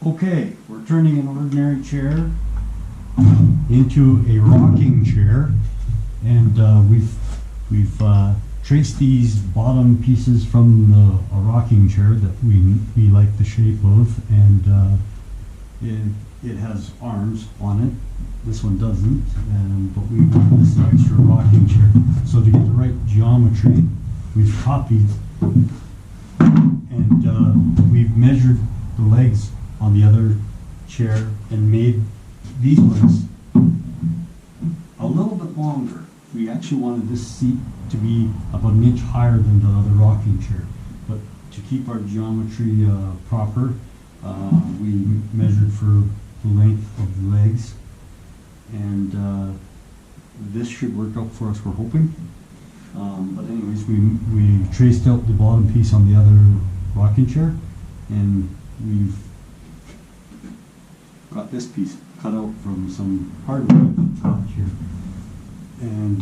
Okay, we're turning an ordinary chair into a rocking chair, and we've traced these bottom pieces from a rocking chair that we like the shape of, and it has arms on it. This one doesn't, but we want this extra rocking chair. So to get the right geometry, we've copied and we've measured the legs on the other chair and made these ones a little bit longer. We actually wanted this seat to be about an inch higher than the other rocking chair, but to keep our geometry proper, we measured for the length of the legs, and this should work out for us, we're hoping. But anyways, we traced out the bottom piece on the other rocking chair, and we've got this piece cut out from some hardwood out here and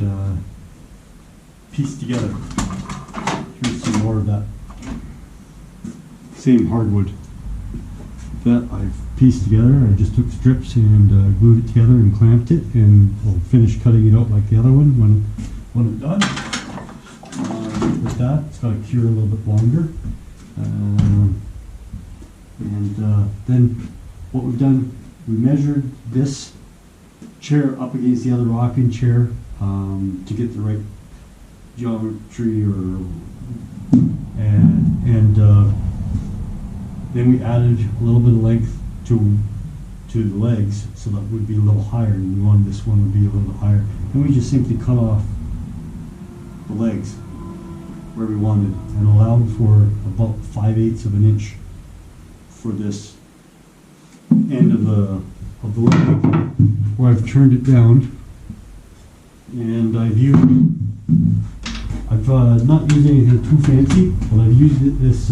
pieced together. Here's some more of that same hardwood that I've pieced together. I just took strips and glued it together and clamped it, and I'll finish cutting it out like the other one when I'm done. With that, it's got to cure a little bit longer. Then what we've done, we measured this chair up against the other rocking chair to get the right geometry, and then we added a little bit of length to the legs, so that would be a little higher, and we wanted this one to be a little bit higher. And we just simply cut off the legs where we wanted and allowed for about 5/8 of an inch for this end of the leg, where I've turned it down, and I've not used anything too fancy, but I've used this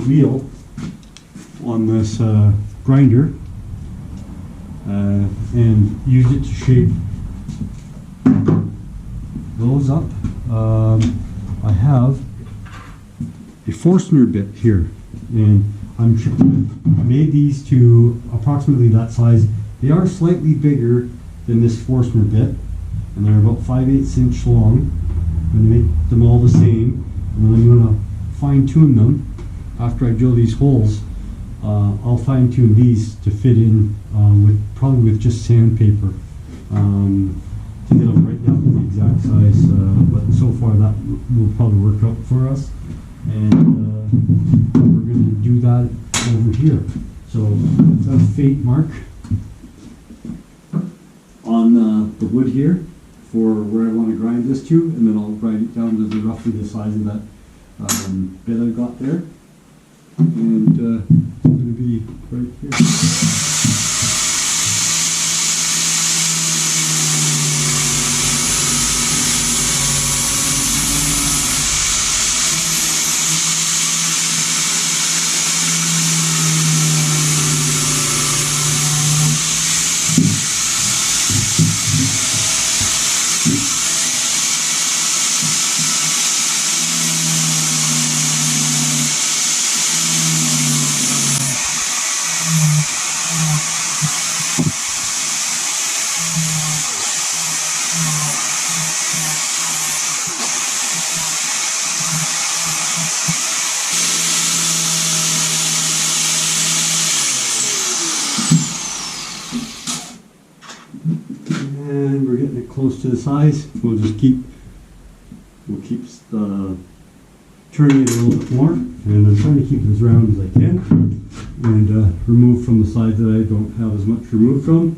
wheel on this grinder and used it to shape those up. I have a Forstner bit here, and I made these to approximately that size. They are slightly bigger than this Forstner bit, and they're about 5/8 inch long. I'm going to make them all the same, and then I'm going to fine tune them after I drill these holes. I'll fine tune these to fit in probably with just sandpaper to get them right down to the exact size. But so far that will probably work out for us, and we're going to do that over here. So that's a fate mark on the wood here for where I want to grind this to, and then I'll grind it down to roughly the size of that bit I got there, and it's going to be right here. And we're getting it close to the size. We'll keep turning it a little bit more, and I'm trying to keep it as round as I can, and remove from the side that I don't have as much removed from.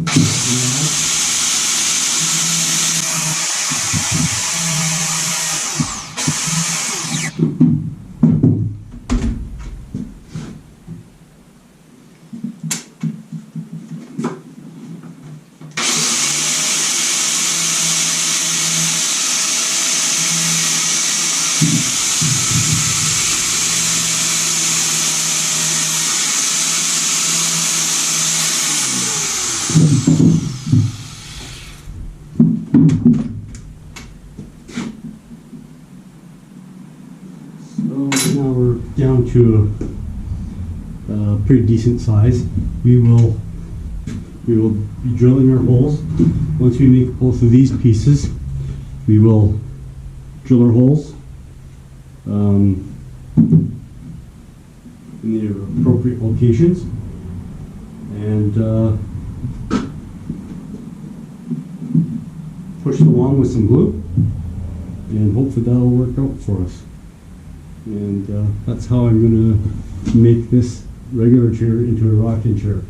So now we're down to pretty decent size. We will be drilling our holes. Once we make both of these pieces, we will drill our holes in the appropriate locations, and push it along with some glue, and hopefully that'll work out for us. And that's how I'm going to make this regular chair into a rocking chair.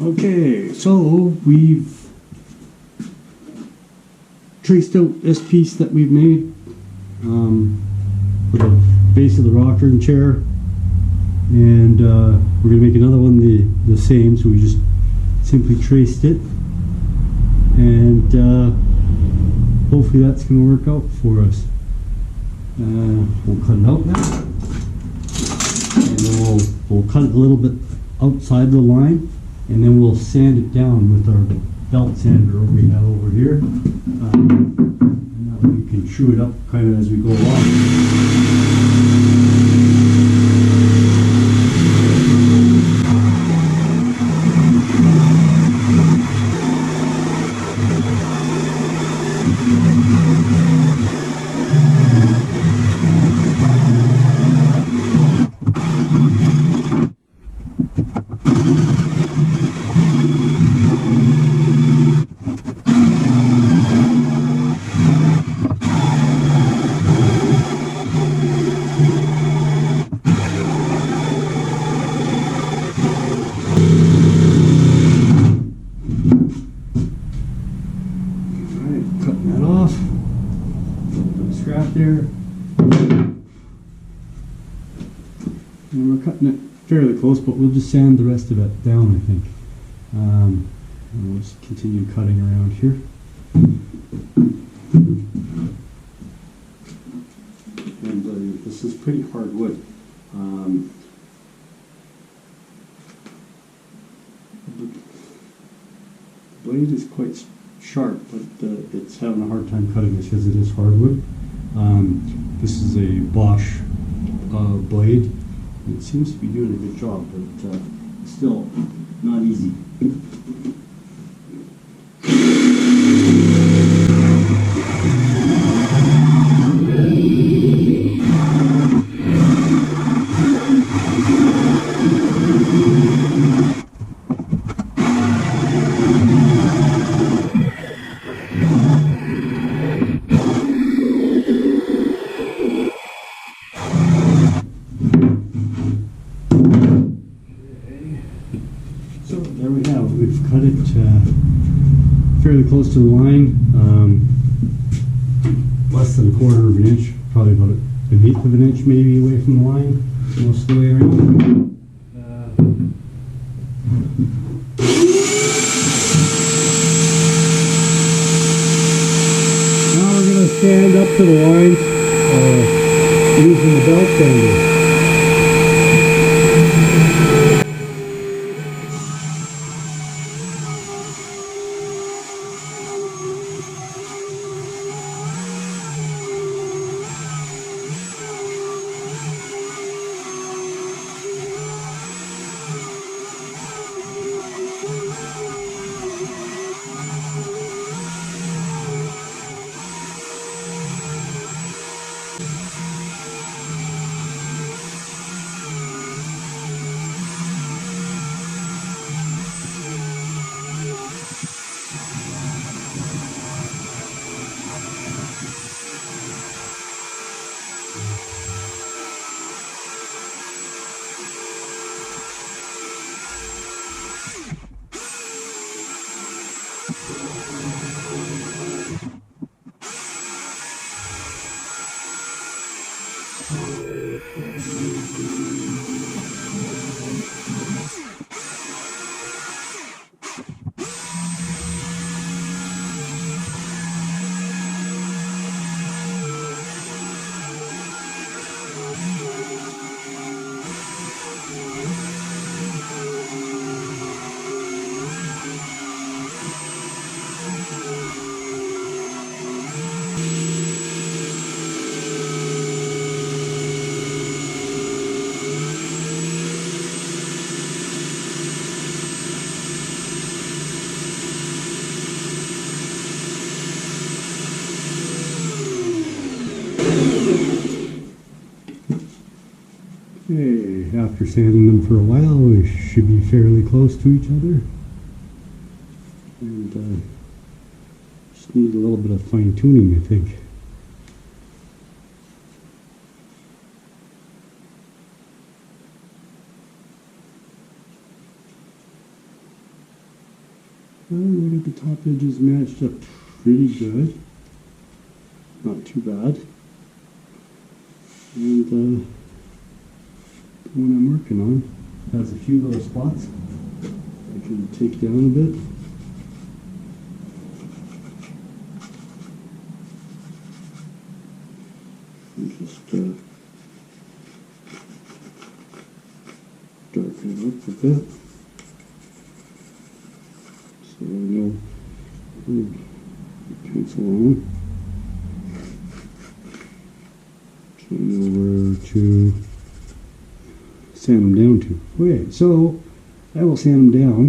Okay, so we've traced out this piece that we've made for the base of the rocking chair, and we're going to make another one the same, so we just simply traced it, and hopefully that's going to work out for us. We'll cut it out now, and then we'll cut it a little bit outside the line, and then we'll sand it down with our belt sander we have over here. And that way we can chew it up kind of as we go along. There, and we're cutting it fairly close, but we'll just sand the rest of it down, I think. And we'll just continue cutting around here. And this is pretty hard wood. The blade is quite sharp, but it's having a hard time cutting this because it is hardwood. This is a Bosch blade. It seems to be doing a good job, but still not easy. There we have it. We've cut it fairly close to the line, less than 1/4 of an inch, probably about 1/8 of an inch maybe away from the line, most of the way around. Now we're going to stand up to the lines using the belt sander. Okay, after sanding them for a while, we should be fairly close to each other. And just need a little bit of fine tuning, I think. Look at the top edges matched up pretty good. Not too bad. And the one I'm working on has a few little spots I can take down a bit. And just darken it up a bit. So I know pencil on. So I know where to sand them down to. Okay, so I will sand them down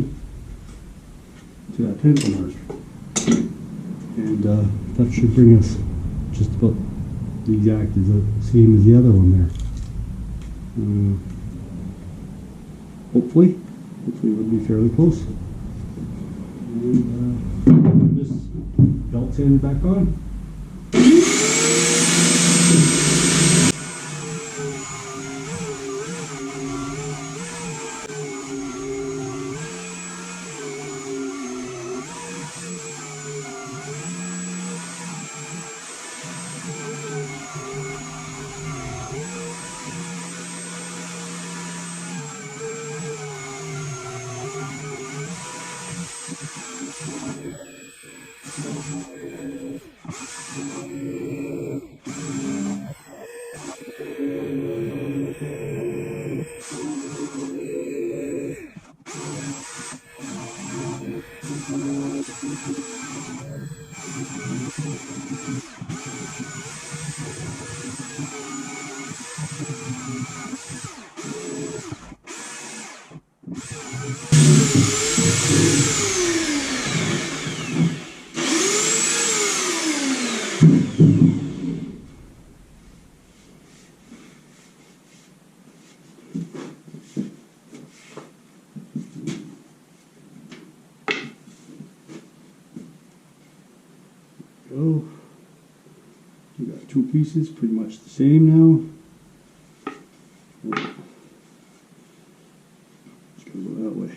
to that pencil mark. And that should bring us just about the exact same as the other one there. Hopefully we'll be fairly close. And this belt sand back on. Go. You got two pieces, pretty much the same now. Let's go that way.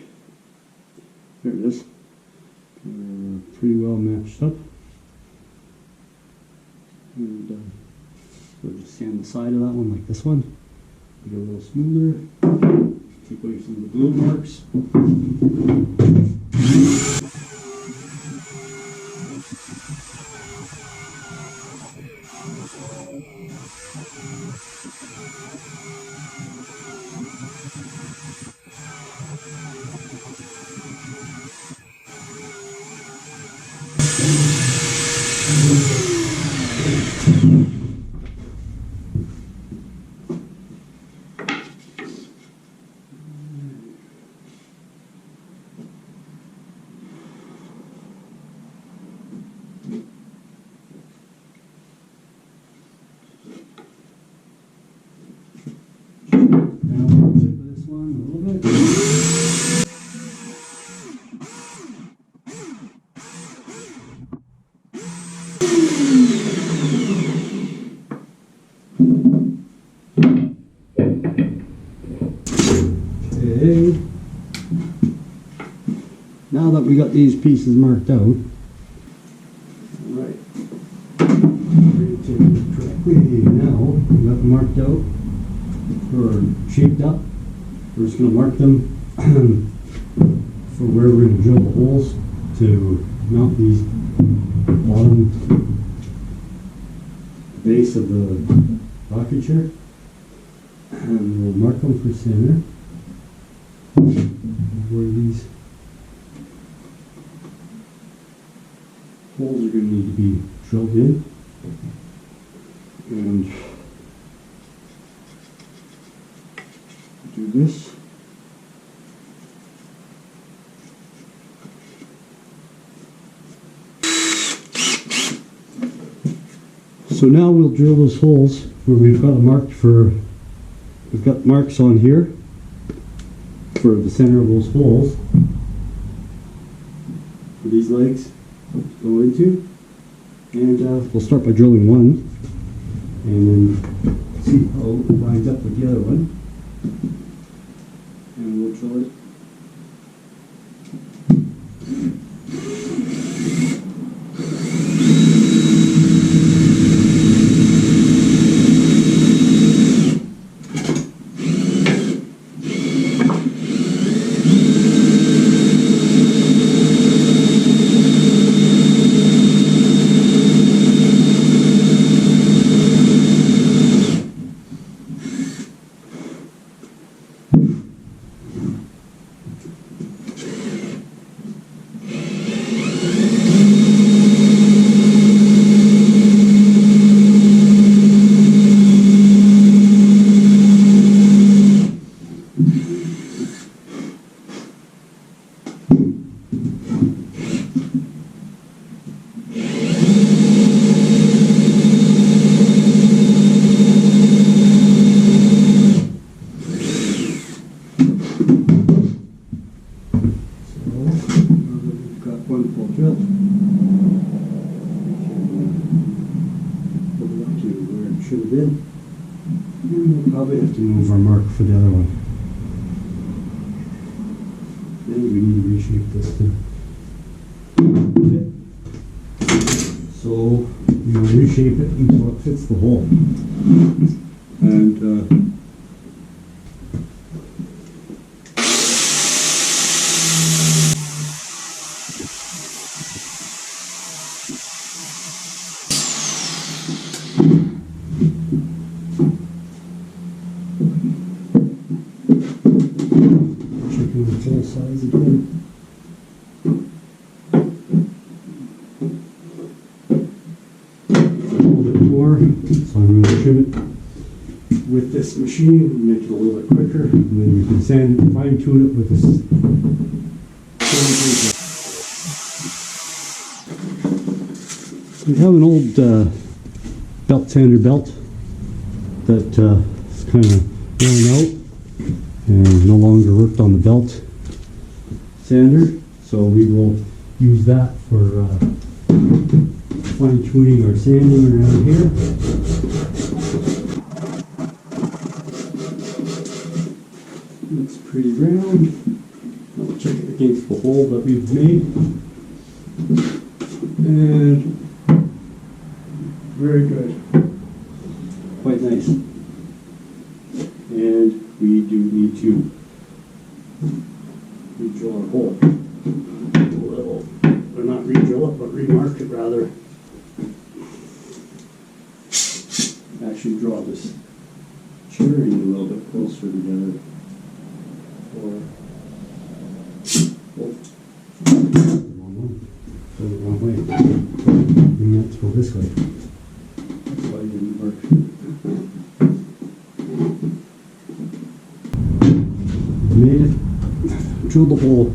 There it is. Pretty well matched up. And we'll just sand the side of that one like this one. Make it a little smoother. Take away some of the glue marks. Okay. Now that we got these pieces marked out, right, correctly now, we got them marked out or shaped up. We're just going to mark them for where we're going to drill the holes to mount these bottom base of the rocket chair. And we'll mark them for center. Where these holes are going to need to be drilled in. And do this. So now we'll drill those holes where we've got them marked for we've got marks on here for the center of those holes for these legs to go into. And we'll start by drilling one and then see how it lines up with the other one. And we'll drill it. Should have been. We'll probably have to move our mark for the other one. Then we need to reshape this too. So we will reshape it until it fits the hole. And checking the full size again. A little bit more, so I'm going to trim it with this machine, make it a little bit quicker, and then we can fine tune it with this. We have an old belt sander belt that is kind of worn out and no longer worked on the belt sander, so we will use that for fine tuning our sanding around here. Looks pretty round. I'll check it against the hole that we've made. And very good. Quite nice. And we do need to re-drill our hole. A little, or not re-drill it, but remark it rather. Actually draw this cheering a little bit closer together. Or, the wrong way. Bring that to go this way. That's why it didn't work. Made it, drilled the hole,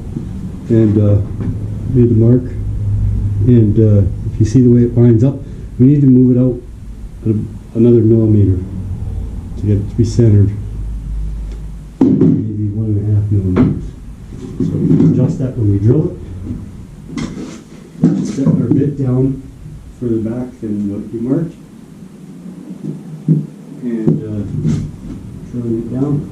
and made the mark. And if you see the way it lines up, we need to move it out another millimeter to get it to be centered. Maybe 1.5 millimeters. So we can adjust that when we drill it. Set our bit down further back than what we marked, and drilling it down.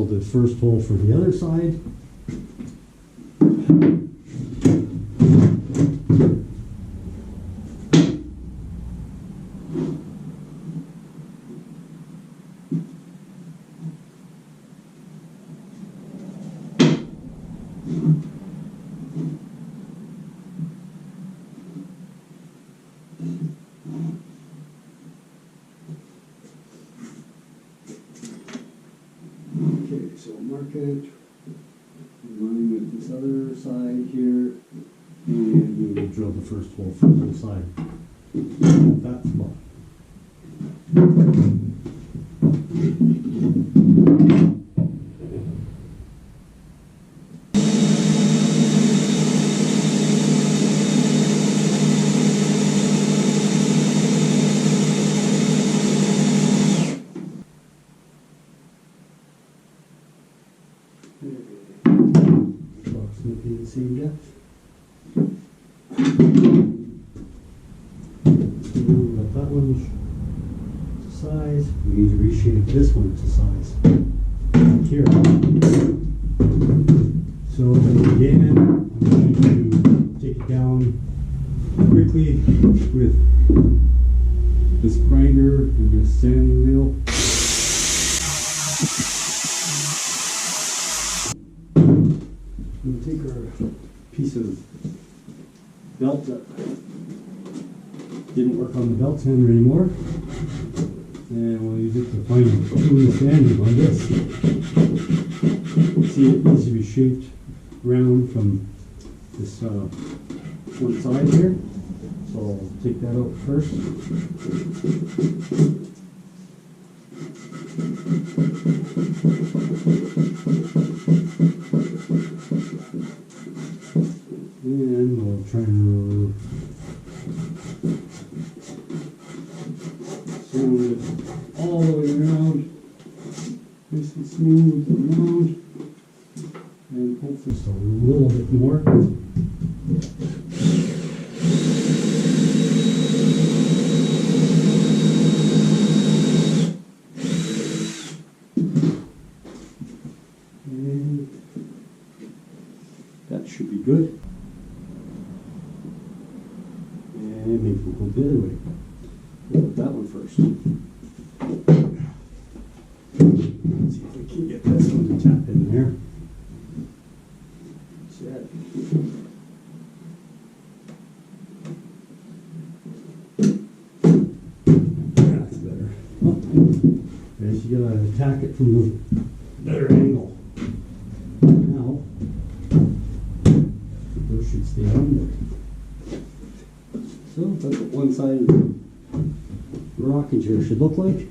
the first hole for the other side. Okay, so mark it in line with this other side here, and we will drill the first hole for the side. That spot. Approximately the same depth. Got that one to size. We need to reshape this one to size. Back here. So again, I'm going to take it down quickly with this grinder and this sanding wheel. We'll take our piece of belt that didn't work on the belt sander anymore, and we'll use it to tune the sanding on this. See, it needs to be shaped round from this one side here, so I'll take that out first. And we'll try and sound it all the way around, nice and smooth and round, and hopefully just a little bit more. And that should be good. And maybe we'll go the other way. We'll put that one first. Let's see if we can get this one to tap in there. Set. That's better. Okay, so you gotta attack it from the better angle. Now, those should stay on there. So that's what one side of the rocking chair should look like.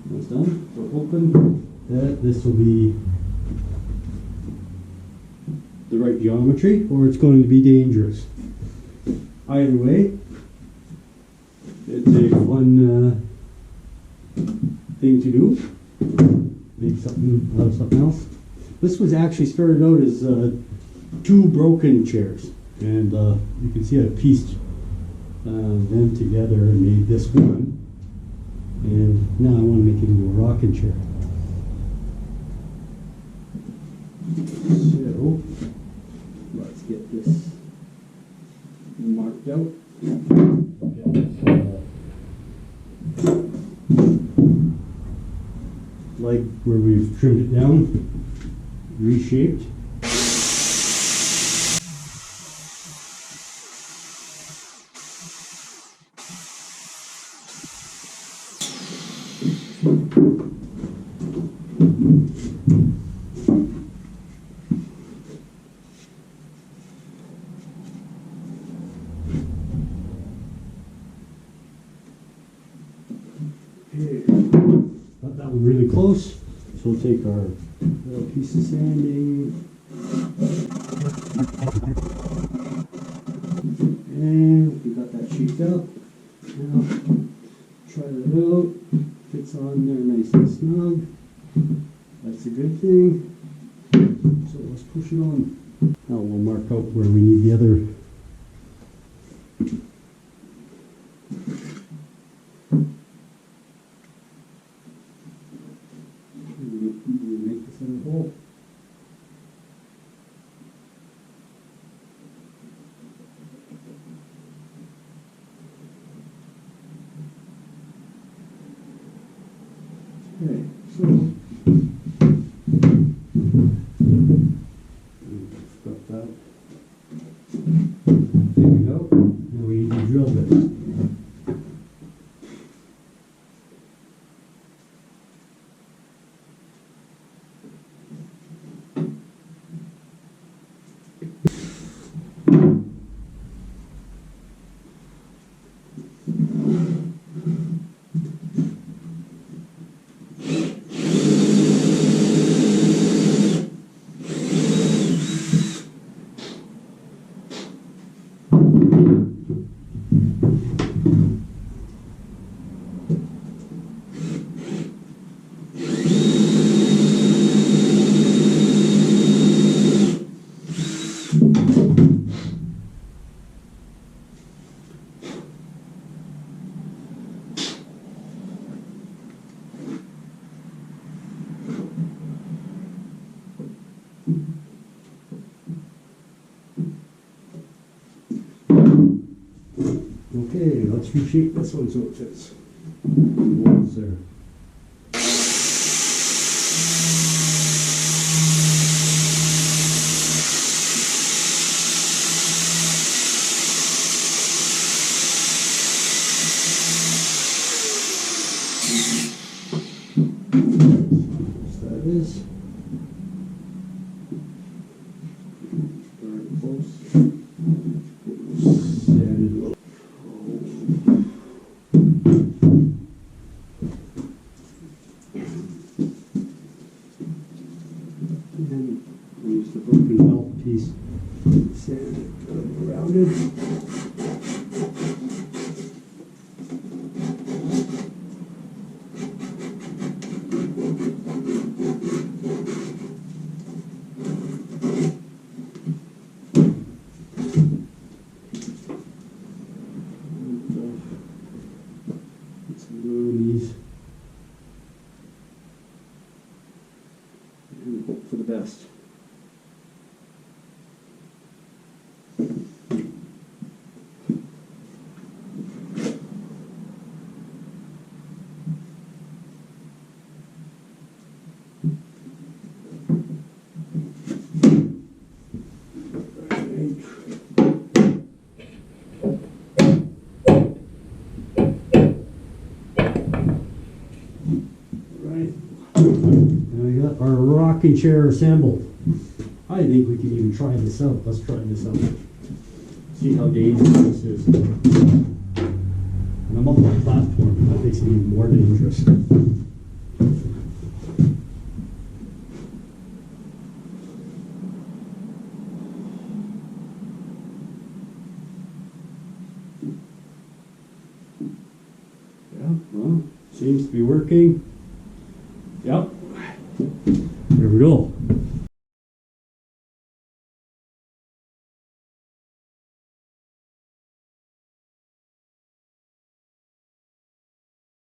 That's done. We're hoping that this will be the right geometry, or it's going to be dangerous. Either way, it's a fun thing to do. Make something out of something else. This was actually started out as 2 broken chairs, and you can see I pieced them together and made this one, and now I want to make it into a rocking chair. So let's get this marked out. Like where we've trimmed it down, reshaped. Got that one really close, so we'll take our little piece of sanding and we got that shaped up. Now try it out, fits on there nice and snug. That's a good thing. So let's push it on. Now we'll mark out where we need the other make the Okay, so got that. There we go. Now we need to drill bit. Okay, let's reshape this one so it fits. Walls there. That is very close. Sand it. And then use the broken belt piece, sand it around it. Let's glue these and hope for the best. Right. And we got our rocking chair assembled. I think we can even try this out. Let's try this out. See how dangerous this is. And I'm up on a platform. That makes it even more dangerous. Yeah, well, seems to be working. Yep. There we go.